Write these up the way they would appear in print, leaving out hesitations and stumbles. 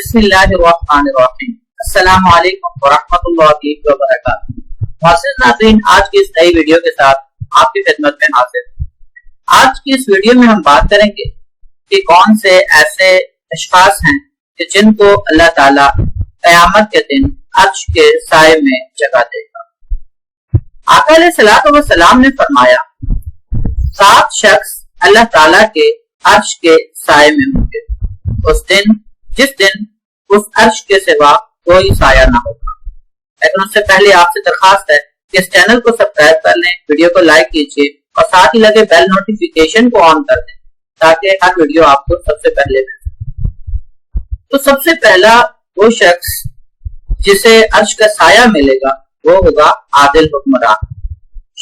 بسم اللہ الرحمن الرحیم۔ السلام علیکم ورحمۃ اللہ وبرکاتہ۔ معزز ناظرین، آج کی اس نئی ویڈیو کے ساتھ آپ کی خدمت میں حاضر۔ آج کی اس ویڈیو میں ہم بات کریں گے کہ کون سے ایسے اشخاص ہیں کہ جن کو اللہ تعالیٰ قیامت کے دن عرش کے سائے میں جگہ دے گا۔ آقا علیہ الصلوۃ والسلام نے فرمایا 7 شخص اللہ تعالیٰ کے عرش کے سائے میں ہوں گے اس دن جس دن اس عرش کے سوا کوئی سایہ نہ ہوگا۔ لیکن اس سے پہلے آپ سے درخواست ہے کہ اس چینل کو سبسکرائب کر لیں، ویڈیو کو لائک کیجیے اور ساتھ ہی لگے بیل نوٹیفیکیشن کو آن کر دیں تاکہ ہر ویڈیو آپ کو سب سے پہلے ملے۔ تو سب سے پہلا وہ شخص جسے عرش کا سایہ ملے گا وہ ہوگا عادل حکمران،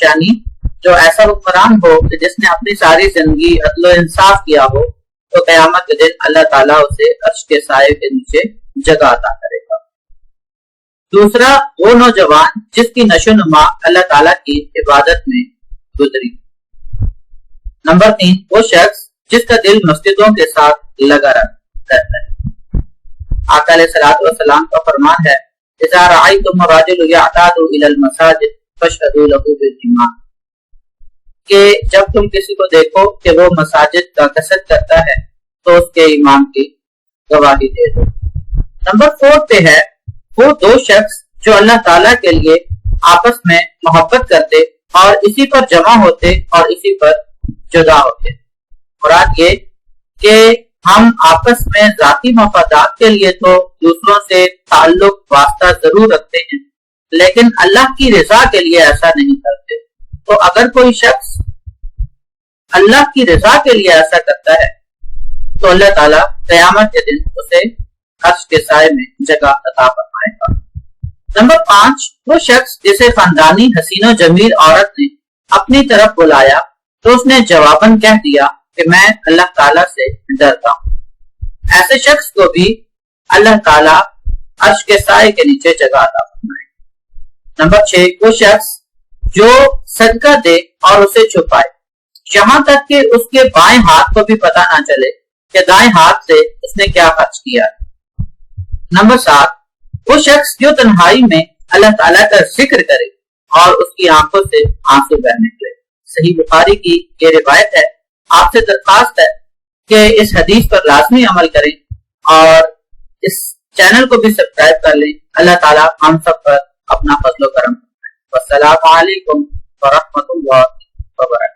یعنی جو ایسا حکمران ہو کہ جس نے اپنی ساری زندگی عدل و انصاف کیا ہو، تو قیامت کے دن اللہ تعالیٰ اسے عرش کے سائے کے نیچے جگہ عطا کرے گا۔ دوسرا وہ نوجوان جس کی نشو نما اللہ تعالیٰ کی عبادت میں گزری۔ نمبر 3 وہ شخص جس کا دل مسجدوں کے ساتھ لگا رہتا ہے۔ آقا علیہ الصلوۃ والسلام کا فرمان ہے اذا رأیتم الرجل یعتاد الی المساجد فاشهدوا له بالایمان، کہ جب تم کسی کو دیکھو کہ وہ مساجد کا قصد کرتا ہے تو اس کے ایمان کی گواہی دے دو۔ نمبر 4 پہ ہے وہ 2 شخص جو اللہ تعالیٰ کے لیے آپس میں محبت کرتے اور اسی پر جمع ہوتے اور اسی پر جدا ہوتے۔ مراد یہ کہ ہم آپس میں ذاتی مفادات کے لیے تو دوسروں سے تعلق واسطہ ضرور رکھتے ہیں، لیکن اللہ کی رضا کے لیے ایسا نہیں کرتے۔ تو اگر کوئی شخص اللہ کی رضا کے لیے ایسا کرتا ہے تو اللہ تعالیٰ قیامت کے دن اسے عرش کے سائے میں جگہ عطا فرمائے گا۔ نمبر 5 وہ شخص جسے خاندانی حسین و جمیل عورت نے اپنی طرف بلایا تو اس نے جواباً کہہ دیا کہ میں اللہ تعالیٰ سے ڈرتا ہوں۔ ایسے شخص کو بھی اللہ تعالیٰ عرش کے سائے کے نیچے جگہ عطا فرمائے گا۔ نمبر 6 وہ شخص جو صدقہ دے اور اسے چھپائے، یہاں تک کہ اس کے بائیں ہاتھ کو بھی پتہ نہ چلے کہ دائیں ہاتھ سے اس نے کیا خرچ کیا۔ نمبر 7 وہ شخص جو تنہائی میں اللہ تعالیٰ کا ذکر کرے اور اس کی آنکھوں سے آنسو بہنے لگے۔ صحیح بخاری کی یہ روایت ہے۔ آپ سے درخواست ہے کہ اس حدیث پر لازمی عمل کریں اور اس چینل کو بھی سبسکرائب کر لیں۔ اللہ تعالیٰ ہم سب پر اپنا فضل و کرم۔ السلام علیکم ورحمۃ اللہ وبرکاتہ۔